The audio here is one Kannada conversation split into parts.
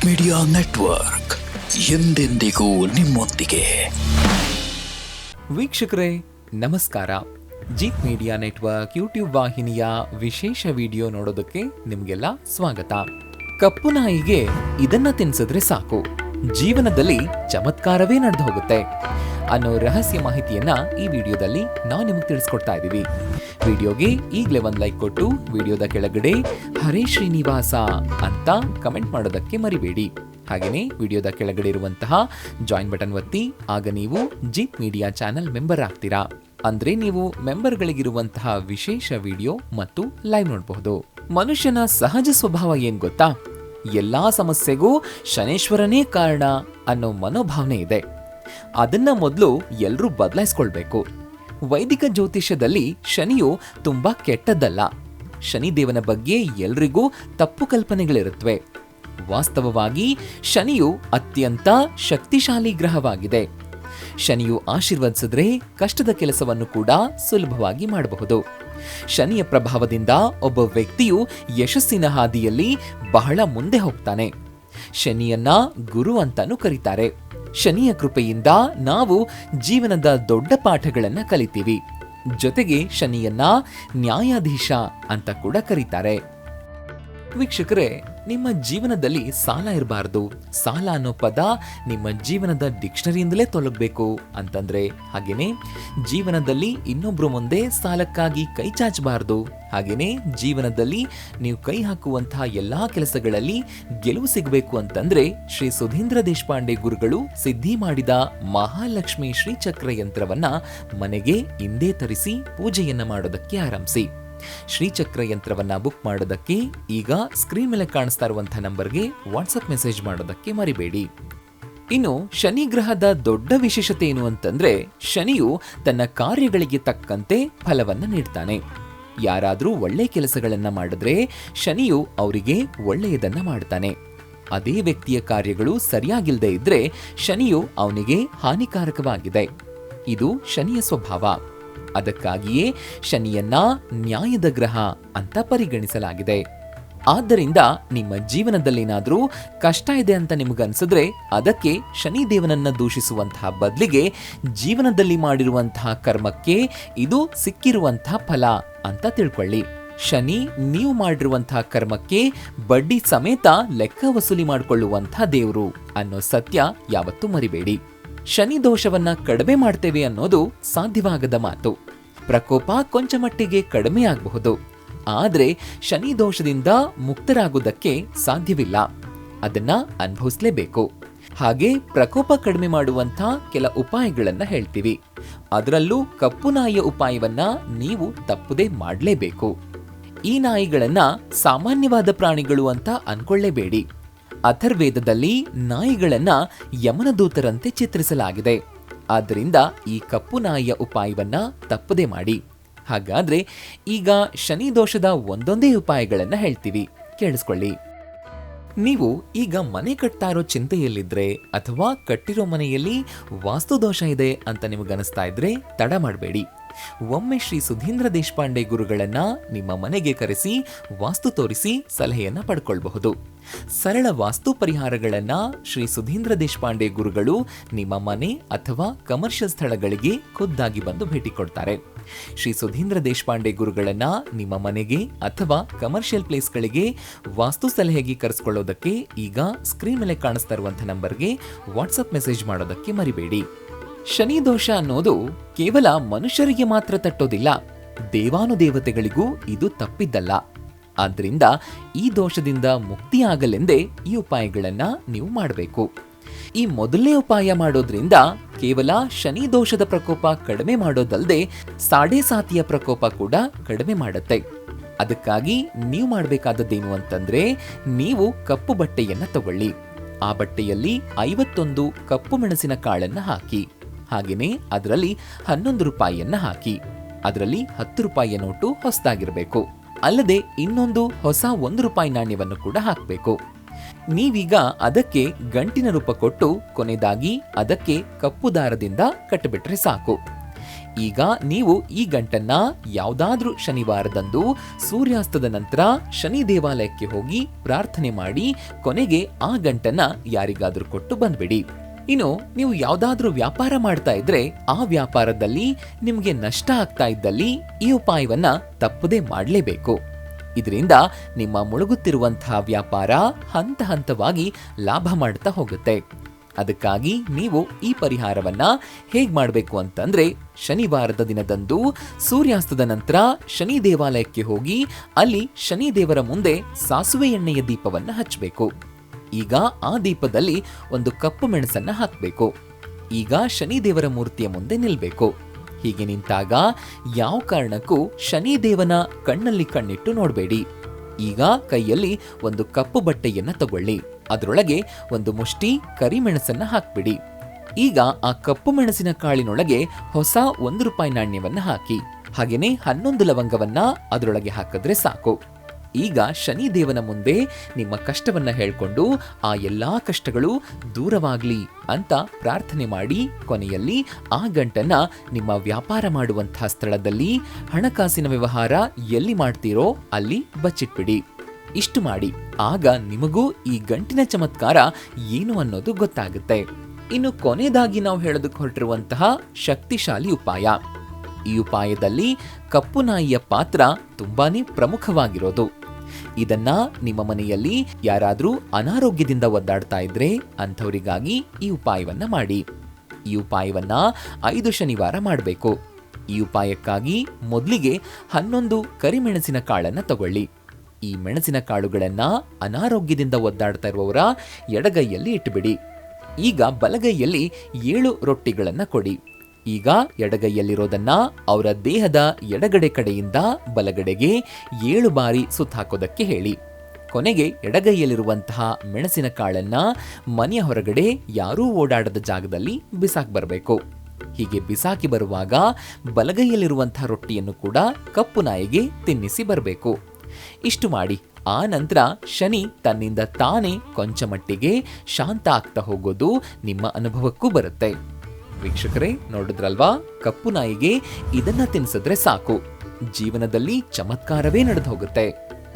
ಜೀತ್ ಮೀಡಿಯಾ ನೆಟ್ವರ್ಕ್ ಎಂದೆಂದಿಗೂ ನಿಮ್ಮೊಂದಿಗೆ. ವೀಕ್ಷಕರೇ ನಮಸ್ಕಾರ. ಜೀತ್ ಮೀಡಿಯಾ ನೆಟ್ವರ್ಕ್ ಯೂಟ್ಯೂಬ್ ವಾಹಿನಿಯ ವಿಶೇಷ ವಿಡಿಯೋ ನೋಡೋದಕ್ಕೆ ನಿಮಗೆಲ್ಲ ಸ್ವಾಗತ. ಕಪ್ಪು ನಾಯಿಗೆ ಇದನ್ನ ತಿನ್ಸಿದ್ರೆ ಸಾಕು, ಜೀವನದಲ್ಲಿ ಚಮತ್ಕಾರವೇ ನಡೆದು ಹೋಗುತ್ತೆ ಅನ್ನೋ ರಹಸ್ಯ ಮಾಹಿತಿಯನ್ನ ಈ ವಿಡಿಯೋದಲ್ಲಿ ನಾವು ನಿಮಗೆ ತಿಳಿಸ್ಕೊಡ್ತಾ ಇದ್ದೀವಿ. ವಿಡಿಯೋಗೆ ಈಗಲೇ ಒಂದು ಲೈಕ್ ಕೊಟ್ಟು ವಿಡಿಯೋದ ಕೆಳಗಡೆ ಹರೇ ಶ್ರೀನಿವಾಸ ಅಂತ ಕಮೆಂಟ್ ಮಾಡೋದಕ್ಕೆ ಮರಿಬೇಡಿ. ಹಾಗೆಯೇ ವಿಡಿಯೋದ ಕೆಳಗಡೆ ಇರುವಂತಹ ಜಾಯಿನ್ ಬಟನ್ ಒತ್ತಿ, ಆಗ ನೀವು ಜೀತ್ ಮೀಡಿಯಾ ಚಾನೆಲ್ ಮೆಂಬರ್ ಆಗ್ತೀರಾ. ಅಂದ್ರೆ ನೀವು ಮೆಂಬರ್ಗಳಿಗಿರುವಂತಹ ವಿಶೇಷ ವಿಡಿಯೋ ಮತ್ತು ಲೈವ್ ನೋಡಬಹುದು. ಮನುಷ್ಯನ ಸಹಜ ಸ್ವಭಾವ ಏನ್ ಗೊತ್ತಾ? ಎಲ್ಲಾ ಸಮಸ್ಯೆಗೂ ಶನೇಶ್ವರನೇ ಕಾರಣ ಅನ್ನೋ ಮನೋಭಾವನೆ ಇದೆ. ಅದನ್ನ ಮೊದಲು ಎಲ್ಲರೂ ಬದಲಾಯಿಸ್ಕೊಳ್ಬೇಕು. ವೈದಿಕ ಜ್ಯೋತಿಷ್ಯದಲ್ಲಿ ಶನಿಯು ತುಂಬಾ ಕೆಟ್ಟದ್ದಲ್ಲ. ಶನಿದೇವನ ಬಗ್ಗೆ ಎಲ್ರಿಗೂ ತಪ್ಪು ಕಲ್ಪನೆಗಳಿರುತ್ತವೆ. ವಾಸ್ತವವಾಗಿ ಶನಿಯು ಅತ್ಯಂತ ಶಕ್ತಿಶಾಲಿ ಗ್ರಹವಾಗಿದೆ. ಶನಿಯು ಆಶೀರ್ವದಿಸಿದ್ರೆ ಕಷ್ಟದ ಕೆಲಸವನ್ನು ಕೂಡ ಸುಲಭವಾಗಿ ಮಾಡಬಹುದು. ಶನಿಯ ಪ್ರಭಾವದಿಂದ ಒಬ್ಬ ವ್ಯಕ್ತಿಯು ಯಶಸ್ಸಿನ ಹಾದಿಯಲ್ಲಿ ಬಹಳ ಮುಂದೆ ಹೋಗ್ತಾನೆ. ಶನಿಯನ್ನ ಗುರು ಅಂತಾನೂ ಕರೀತಾರೆ. ಶನಿಯ ಕೃಪೆಯಿಂದ ನಾವು ಜೀವನದ ದೊಡ್ಡ ಪಾಠಗಳನ್ನ ಕಲಿತೀವಿ. ಜೊತೆಗೆ ಶನಿಯನ್ನ ನ್ಯಾಯಾಧೀಶ ಅಂತ ಕೂಡ ಕರೀತಾರೆ. ವೀಕ್ಷಕರೇ, ನಿಮ್ಮ ಜೀವನದಲ್ಲಿ ಸಾಲ ಇರಬಾರ್ದು. ಸಾಲ ಅನ್ನೋ ಪದ ನಿಮ್ಮ ಜೀವನದ ಡಿಕ್ಷನರಿಯಿಂದಲೇ ತೊಲಗಬೇಕು ಅಂತಂದ್ರೆ, ಹಾಗೇನೆ ಜೀವನದಲ್ಲಿ ಇನ್ನೊಬ್ರು ಮುಂದೆ ಸಾಲಕ್ಕಾಗಿ ಕೈ ಚಾಚಬಾರ್ದು. ಹಾಗೇನೆ ಜೀವನದಲ್ಲಿ ನೀವು ಕೈ ಹಾಕುವಂತಹ ಎಲ್ಲಾ ಕೆಲಸಗಳಲ್ಲಿ ಗೆಲುವು ಸಿಗಬೇಕು ಅಂತಂದ್ರೆ ಶ್ರೀ ಸುಧೀಂದ್ರ ದೇಶಪಾಂಡೆ ಗುರುಗಳು ಸಿದ್ಧಿ ಮಾಡಿದ ಮಹಾಲಕ್ಷ್ಮಿ ಶ್ರೀಚಕ್ರ ಯಂತ್ರವನ್ನ ಮನೆಗೆ ಇಂದೇ ತರಿಸಿ ಪೂಜೆಯನ್ನ ಮಾಡೋದಕ್ಕೆ ಆರಂಭಿಸಿ. ಶ್ರೀಚಕ್ರ ಯಂತ್ರವನ್ನ ಬುಕ್ ಮಾಡೋದಕ್ಕೆ ಈಗ ಸ್ಕ್ರೀನ್ ಮೇಲೆ ಕಾಣಿಸ್ತಾ ಇರುವಂತಹ ನಂಬರ್ಗೆ ವಾಟ್ಸ್ಆಪ್ ಮೆಸೇಜ್ ಮಾಡೋದಕ್ಕೆ ಮರಿಬೇಡಿ. ಇನ್ನು ಶನಿ ಗ್ರಹದ ದೊಡ್ಡ ವಿಶೇಷತೆ ಏನು ಅಂತಂದ್ರೆ, ಶನಿಯು ತನ್ನ ಕಾರ್ಯಗಳಿಗೆ ತಕ್ಕಂತೆ ಫಲವನ್ನ ನೀಡ್ತಾನೆ. ಯಾರಾದ್ರೂ ಒಳ್ಳೆ ಕೆಲಸಗಳನ್ನ ಮಾಡಿದ್ರೆ ಶನಿಯು ಅವರಿಗೆ ಒಳ್ಳೆಯದನ್ನ ಮಾಡ್ತಾನೆ. ಅದೇ ವ್ಯಕ್ತಿಯ ಕಾರ್ಯಗಳು ಸರಿಯಾಗಿಲ್ಲದೆ ಇದ್ರೆ ಶನಿಯು ಅವನಿಗೆ ಹಾನಿಕಾರಕವಾಗಿದೆ. ಇದು ಶನಿಯ ಸ್ವಭಾವ. ಅದಕ್ಕಾಗಿಯೇ ಶನಿಯನ್ನ ನ್ಯಾಯದ ಗ್ರಹ ಅಂತ ಪರಿಗಣಿಸಲಾಗಿದೆ. ಆದ್ದರಿಂದ ನಿಮ್ಮ ಜೀವನದಲ್ಲೇನಾದ್ರೂ ಕಷ್ಟ ಇದೆ ಅಂತ ನಿಮಗನ್ಸಿದ್ರೆ ಅದಕ್ಕೆ ಶನಿ ದೇವನನ್ನ ದೂಷಿಸುವಂತಹ ಬದಲಿಗೆ ಜೀವನದಲ್ಲಿ ಮಾಡಿರುವಂತಹ ಕರ್ಮಕ್ಕೆ ಇದು ಸಿಕ್ಕಿರುವಂತಹ ಫಲ ಅಂತ ತಿಳ್ಕೊಳ್ಳಿ. ಶನಿ ನೀವು ಮಾಡಿರುವಂತಹ ಕರ್ಮಕ್ಕೆ ಬಡ್ಡಿ ಸಮೇತ ಲೆಕ್ಕ ವಸೂಲಿ ಮಾಡಿಕೊಳ್ಳುವಂತಹ ದೇವರು ಅನ್ನೋ ಸತ್ಯ ಯಾವತ್ತೂ ಮರಿಬೇಡಿ. ಶನಿ ದೋಷವನ್ನ ಕಡಿಮೆ ಮಾಡ್ತೇವೆ ಅನ್ನೋದು ಸಾಧ್ಯವಾಗದ ಮಾತು. ಪ್ರಕೋಪ ಕೊಂಚ ಮಟ್ಟಿಗೆ ಕಡಿಮೆ ಆಗಬಹುದು, ಆದ್ರೆ ಶನಿ ದೋಷದಿಂದ ಮುಕ್ತರಾಗುವುದಕ್ಕೆ ಸಾಧ್ಯವಿಲ್ಲ. ಅದನ್ನ ಅನುಭವಿಸಲೇಬೇಕು. ಹಾಗೆ ಪ್ರಕೋಪ ಕಡಿಮೆ ಮಾಡುವಂತ ಕೆಲ ಉಪಾಯಗಳನ್ನ ಹೇಳ್ತೀವಿ. ಅದರಲ್ಲೂ ಕಪ್ಪು ನಾಯಿಯ ಉಪಾಯವನ್ನ ನೀವು ತಪ್ಪದೇ ಮಾಡಲೇಬೇಕು. ಈ ನಾಯಿಗಳನ್ನ ಸಾಮಾನ್ಯವಾದ ಪ್ರಾಣಿಗಳು ಅಂತ ಅನ್ಕೊಳ್ಳೇಬೇಡಿ. ಅಥರ್ವೇದದಲ್ಲಿ ನಾಯಿಗಳನ್ನ ಯಮನ ದೂತರಂತೆ ಚಿತ್ರಿಸಲಾಗಿದೆ. ಆದ್ದರಿಂದ ಈ ಕಪ್ಪು ನಾಯಿಯ ಉಪಾಯವನ್ನ ತಪ್ಪದೇ ಮಾಡಿ. ಹಾಗಾದ್ರೆ ಈಗ ಶನಿ ದೋಷದ ಒಂದೊಂದೇ ಉಪಾಯಗಳನ್ನ ಹೇಳ್ತೀವಿ, ಕೇಳಿಸ್ಕೊಳ್ಳಿ. ನೀವು ಈಗ ಮನೆ ಕಟ್ತಾ ಇರೋ ಚಿಂತೆಯಲ್ಲಿದ್ರೆ ಅಥವಾ ಕಟ್ಟಿರೋ ಮನೆಯಲ್ಲಿ ವಾಸ್ತು ದೋಷ ಇದೆ ಅಂತ ನಿಮಗನಿಸ್ತಾ ಇದ್ರೆ ತಡ ಮಾಡಬೇಡಿ. ಒಮ್ಮೆ ಶ್ರೀ ಸುಧೀಂದ್ರ ದೇಶಪಾಂಡೆ ಗುರುಗಳನ್ನ ನಿಮ್ಮ ಮನೆಗೆ ಕರೆಸಿ ವಾಸ್ತು ತೋರಿಸಿ ಸಲಹೆಯನ್ನ ಪಡ್ಕೊಳ್ಬಹುದು. ಸರಳ ವಾಸ್ತು ಪರಿಹಾರಗಳನ್ನ ಶ್ರೀ ಸುಧೀಂದ್ರ ದೇಶಪಾಂಡೆ ಗುರುಗಳು ನಿಮ್ಮ ಮನೆ ಅಥವಾ ಕಮರ್ಷಿಯಲ್ ಸ್ಥಳಗಳಿಗೆ ಖುದ್ದಾಗಿ ಬಂದು ಭೇಟಿ ಕೊಡ್ತಾರೆ. ಶ್ರೀ ಸುಧೀಂದ್ರ ದೇಶಪಾಂಡೆ ಗುರುಗಳನ್ನ ನಿಮ್ಮ ಮನೆಗೆ ಅಥವಾ ಕಮರ್ಷಿಯಲ್ ಪ್ಲೇಸ್ಗಳಿಗೆ ವಾಸ್ತು ಸಲಹೆಗೆ ಕರೆಸ್ಕೊಳ್ಳೋದಕ್ಕೆ ಈಗ ಸ್ಕ್ರೀನ್ ಮೇಲೆ ಕಾಣಿಸ್ತಾ ಇರುವಂತಹ ನಂಬರ್ಗೆ ವಾಟ್ಸ್ಆಪ್ ಮೆಸೇಜ್ ಮಾಡೋದಕ್ಕೆ ಮರಿಬೇಡಿ. ಶನಿ ದೋಷ ಅನ್ನೋದು ಕೇವಲ ಮನುಷ್ಯರಿಗೆ ಮಾತ್ರ ತಟ್ಟೋದಿಲ್ಲ, ದೇವಾನುದೇವತೆಗಳಿಗೂ ಇದು ತಪ್ಪಿದ್ದಲ್ಲ. ಆದ್ರಿಂದ ಈ ದೋಷದಿಂದ ಮುಕ್ತಿಯಾಗಲೆಂದೇ ಈ ಉಪಾಯಗಳನ್ನ ನೀವು ಮಾಡಬೇಕು. ಈ ಮೊದಲನೇ ಉಪಾಯ ಮಾಡೋದ್ರಿಂದ ಕೇವಲ ಶನಿ ದೋಷದ ಪ್ರಕೋಪ ಕಡಿಮೆ ಮಾಡೋದಲ್ಲದೆ ಸಾಡೆಸಾತಿಯ ಪ್ರಕೋಪ ಕೂಡ ಕಡಿಮೆ ಮಾಡುತ್ತೆ. ಅದಕ್ಕಾಗಿ ನೀವು ಮಾಡಬೇಕಾದದ್ದೇನು ಅಂತಂದ್ರೆ, ನೀವು ಕಪ್ಪು ಬಟ್ಟೆಯನ್ನ ತಗೊಳ್ಳಿ. ಆ ಬಟ್ಟೆಯಲ್ಲಿ 51 ಕಪ್ಪು ಮೆಣಸಿನ ಕಾಳನ್ನ ಹಾಕಿ. ಹಾಗೇನೆ ಅದರಲ್ಲಿ 11 ರೂಪಾಯಿಯನ್ನ ಹಾಕಿ. ಅದರಲ್ಲಿ 10 ರೂಪಾಯಿಯ ನೋಟು ಹೊಸದಾಗಿರ್ಬೇಕು. ಅಲ್ಲದೆ ಇನ್ನೊಂದು ಹೊಸ 1 ರೂಪಾಯಿ ನಾಣ್ಯವನ್ನು ಕೂಡ ಹಾಕಬೇಕು. ನೀವೀಗ ಅದಕ್ಕೆ ಗಂಟಿನ ರೂಪ ಕೊಟ್ಟು ಕೊನೆಯದಾಗಿ ಅದಕ್ಕೆ ಕಪ್ಪು ದಾರದಿಂದ ಕಟ್ಟಿಬಿಟ್ರೆ ಸಾಕು. ಈಗ ನೀವು ಈ ಗಂಟನ್ನ ಯಾವುದಾದ್ರೂ ಶನಿವಾರದಂದು ಸೂರ್ಯಾಸ್ತದ ನಂತರ ಶನಿ ದೇವಾಲಯಕ್ಕೆ ಹೋಗಿ ಪ್ರಾರ್ಥನೆ ಮಾಡಿ ಕೊನೆಗೆ ಆ ಗಂಟನ್ನ ಯಾರಿಗಾದ್ರೂ ಕೊಟ್ಟು ಬಂದ್ಬಿಡಿ. ಇನ್ನು ನೀವು ಯಾವ್ದಾದ್ರೂ ವ್ಯಾಪಾರ ಮಾಡ್ತಾ ಇದ್ರೆ ಆ ವ್ಯಾಪಾರದಲ್ಲಿ ನಿಮ್ಗೆ ನಷ್ಟ ಆಗ್ತಾ ಇದ್ದಲ್ಲಿ ಈ ಉಪಾಯವನ್ನ ತಪ್ಪದೇ ಮಾಡಲೇಬೇಕು. ಇದರಿಂದ ನಿಮ್ಮ ಮುಳುಗುತ್ತಿರುವಂತಹ ವ್ಯಾಪಾರ ಹಂತ ಹಂತವಾಗಿ ಲಾಭ ಮಾಡ್ತಾ ಹೋಗುತ್ತೆ. ಅದಕ್ಕಾಗಿ ನೀವು ಈ ಪರಿಹಾರವನ್ನ ಹೇಗ್ ಮಾಡಬೇಕು ಅಂತಂದ್ರೆ, ಶನಿವಾರದ ದಿನದಂದು ಸೂರ್ಯಾಸ್ತದ ನಂತರ ಶನಿ ದೇವಾಲಯಕ್ಕೆ ಹೋಗಿ ಅಲ್ಲಿ ಶನಿ ದೇವರ ಮುಂದೆ ಸಾಸುವೆ ಎಣ್ಣೆಯ ದೀಪವನ್ನ ಹಚ್ಚಬೇಕು. ಈಗ ಆ ದೀಪದಲ್ಲಿ ಒಂದು ಕಪ್ಪು ಮೆಣಸನ್ನ ಹಾಕಬೇಕು. ಈಗ ಶನಿ ದೇವರ ಮೂರ್ತಿಯ ಮುಂದೆ ನಿಲ್ಬೇಕು. ಹೀಗೆ ನಿಂತಾಗ ಯಾವ ಕಾರಣಕ್ಕೂ ಶನಿ ದೇವನ ಕಣ್ಣಲ್ಲಿ ಕಣ್ಣಿಟ್ಟು ನೋಡಬೇಡಿ. ಈಗ ಕೈಯಲ್ಲಿ ಒಂದು ಕಪ್ಪು ಬಟ್ಟೆಯನ್ನ ತಗೊಳ್ಳಿ. ಅದರೊಳಗೆ ಒಂದು ಮುಷ್ಟಿ ಕರಿಮೆಣಸನ್ನ ಹಾಕ್ಬಿಡಿ. ಈಗ ಆ ಕಪ್ಪು ಮೆಣಸಿನ ಕಾಳಿನೊಳಗೆ ಹೊಸ ₹1 ನಾಣ್ಯವನ್ನ ಹಾಕಿ, ಹಾಗೇನೆ 11 ಲವಂಗವನ್ನ ಅದರೊಳಗೆ ಹಾಕಿದ್ರೆ ಸಾಕು. ಈಗ ಶನಿ ದೇವನ ಮುಂದೆ ನಿಮ್ಮ ಕಷ್ಟವನ್ನ ಹೇಳ್ಕೊಂಡು ಆ ಎಲ್ಲಾ ಕಷ್ಟಗಳು ದೂರವಾಗ್ಲಿ ಅಂತ ಪ್ರಾರ್ಥನೆ ಮಾಡಿ ಕೊನೆಯಲ್ಲಿ ಆ ಗಂಟನ್ನ ನಿಮ್ಮ ವ್ಯಾಪಾರ ಮಾಡುವಂತಹ ಸ್ಥಳದಲ್ಲಿ ಹಣಕಾಸಿನ ವ್ಯವಹಾರ ಎಲ್ಲಿ ಮಾಡ್ತೀರೋ ಅಲ್ಲಿ ಬಚ್ಚಿಟ್ಬಿಡಿ. ಇಷ್ಟು ಮಾಡಿ ಆಗ ನಿಮಗೂ ಈ ಗಂಟಿನ ಚಮತ್ಕಾರ ಏನು ಅನ್ನೋದು ಗೊತ್ತಾಗುತ್ತೆ. ಇನ್ನು ಕೊನೆಯದಾಗಿ ನಾವು ಹೇಳೋದಕ್ಕೆ ಹೊರಟಿರುವಂತಹ ಶಕ್ತಿಶಾಲಿ ಉಪಾಯ. ಈ ಉಪಾಯದಲ್ಲಿ ಕಪ್ಪು ನಾಯಿಯ ಪಾತ್ರ ತುಂಬಾನೇ ಪ್ರಮುಖವಾಗಿರೋದು. ಇದನ್ನ ನಿಮ್ಮ ಮನೆಯಲ್ಲಿ ಯಾರಾದ್ರೂ ಅನಾರೋಗ್ಯದಿಂದ ಒದ್ದಾಡ್ತಾ ಇದ್ರೆ ಅಂಥವರಿಗಾಗಿ ಈ ಉಪಾಯವನ್ನ ಮಾಡಿ. ಈ ಉಪಾಯವನ್ನ 5 ಶನಿವಾರ ಮಾಡಬೇಕು. ಈ ಉಪಾಯಕ್ಕಾಗಿ ಮೊದಲಿಗೆ 11 ಕರಿಮೆಣಸಿನ ಕಾಳನ್ನ ತಗೊಳ್ಳಿ. ಈ ಮೆಣಸಿನ ಕಾಳುಗಳನ್ನ ಅನಾರೋಗ್ಯದಿಂದ ಒದ್ದಾಡ್ತಾ ಇರುವವರ ಎಡಗೈಯಲ್ಲಿ ಇಟ್ಟುಬಿಡಿ. ಈಗ ಬಲಗೈಯಲ್ಲಿ 7 ರೊಟ್ಟಿಗಳನ್ನ ಕೊಡಿ. ಈಗ ಎಡಗೈಯಲ್ಲಿರೋದನ್ನ ಅವರ ದೇಹದ ಎಡಗಡೆ ಕಡೆಯಿಂದ ಬಲಗಡೆಗೆ 7 ಬಾರಿ ಸುತ್ತಾಕೋದಕ್ಕೆ ಹೇಳಿ. ಕೊನೆಗೆ ಎಡಗೈಯಲ್ಲಿರುವಂತಹ ಮೆಣಸಿನ ಕಾಳನ್ನ ಮನೆಯ ಹೊರಗಡೆ ಯಾರೂ ಓಡಾಡದ ಜಾಗದಲ್ಲಿ ಬಿಸಾಕಿ ಬರಬೇಕು. ಹೀಗೆ ಬಿಸಾಕಿ ಬರುವಾಗ ಬಲಗೈಯಲ್ಲಿರುವಂತಹ ರೊಟ್ಟಿಯನ್ನು ಕೂಡ ಕಪ್ಪು ನಾಯಿಗೆ ತಿನ್ನಿಸಿ ಬರಬೇಕು. ಇಷ್ಟು ಮಾಡಿ ಆ ನಂತರ ಶನಿ ತನ್ನಿಂದ ತಾನೇ ಕೊಂಚ ಮಟ್ಟಿಗೆ ಶಾಂತ ಆಗ್ತಾ ಹೋಗೋದು ನಿಮ್ಮ ಅನುಭವಕ್ಕೂ ಬರುತ್ತೆ. ವೀಕ್ಷಕರೇ, ನೋಡಿದ್ರಲ್ವಾ, ಕಪ್ಪು ನಾಯಿಗೆ ಇದನ್ನ ತಿನ್ಸಿದ್ರೆ ಸಾಕು, ಜೀವನದಲ್ಲಿ ಚಮತ್ಕಾರವೇ ನಡೆದು ಹೋಗುತ್ತೆ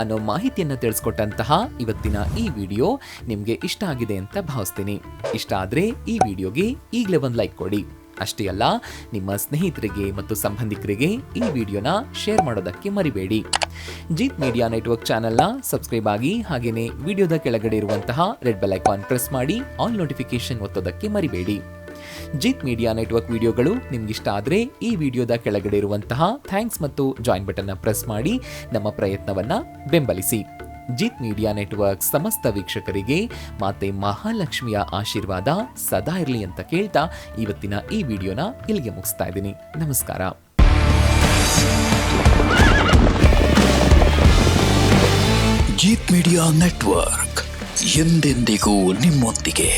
ಅನ್ನೋ ಮಾಹಿತಿಯನ್ನ ತಿಳಿಸ್ಕೊಟ್ಟಂತಹ ಇವತ್ತಿನ ಈ ವಿಡಿಯೋ ನಿಮ್ಗೆ ಇಷ್ಟ ಆಗಿದೆ ಅಂತ ಭಾವಿಸ್ತೀನಿ. ಇಷ್ಟ ಆದ್ರೆ ಈ ವಿಡಿಯೋಗೆ ಈಗಲೇ ಒಂದು ಲೈಕ್ ಕೊಡಿ. ಅಷ್ಟೇ ಅಲ್ಲ, ನಿಮ್ಮ ಸ್ನೇಹಿತರಿಗೆ ಮತ್ತು ಸಂಬಂಧಿಕರಿಗೆ ಈ ವಿಡಿಯೋನ ಶೇರ್ ಮಾಡೋದಕ್ಕೆ ಮರಿಬೇಡಿ. ಜೀತ್ ಮೀಡಿಯಾ ನೆಟ್ವರ್ಕ್ ಚಾನೆಲ್ನ ಸಬ್ಸ್ಕ್ರೈಬ್ ಆಗಿ, ಹಾಗೇನೆ ವಿಡಿಯೋದ ಕೆಳಗಡೆ ಇರುವಂತಹ ರೆಡ್ ಬೆಲ್ ಐಕಾನ್ ಪ್ರೆಸ್ ಮಾಡಿ ಆಲ್ ನೋಟಿಫಿಕೇಶನ್ ಒತ್ತೋದಕ್ಕೆ ಮರಿಬೇಡಿ. ಜೀತ್ ಮೀಡಿಯಾ ನೆಟ್ವರ್ಕ್ ವಿಡಿಯೋಗಳು ನಿಮ್ಗಿಷ್ಟ ಆದ್ರೆ ಈ ವಿಡಿಯೋದ ಕೆಳಗಡೆ ಇರುವಂತಹ ಥ್ಯಾಂಕ್ಸ್ ಮತ್ತು ಜಾಯಿನ್ ಬಟನ್ ಪ್ರೆಸ್ ಮಾಡಿ ನಮ್ಮ ಪ್ರಯತ್ನವನ್ನ ಬೆಂಬಲಿಸಿ. ಜೀತ್ ಮೀಡಿಯಾ ನೆಟ್ವರ್ಕ್ ಸಮಸ್ತ ವೀಕ್ಷಕರಿಗೆ ಮಾತೆ ಮಹಾಲಕ್ಷ್ಮಿಯ ಆಶೀರ್ವಾದ ಸದಾ ಇರಲಿ ಅಂತ ಕೇಳ್ತಾ ಇವತ್ತಿನ ಈ ವಿಡಿಯೋನ ಇಲ್ಲಿಗೆ ಮುಗಿಸ್ತಾ ಇದ್ದೀನಿ. ನಮಸ್ಕಾರ. ಜೀತ್ ಮೀಡಿಯಾ ನೆಟ್ವರ್ಕ್ ಎಂದೆಂದಿಗೂ ನಿಮ್ಮೊಂದಿಗೆ.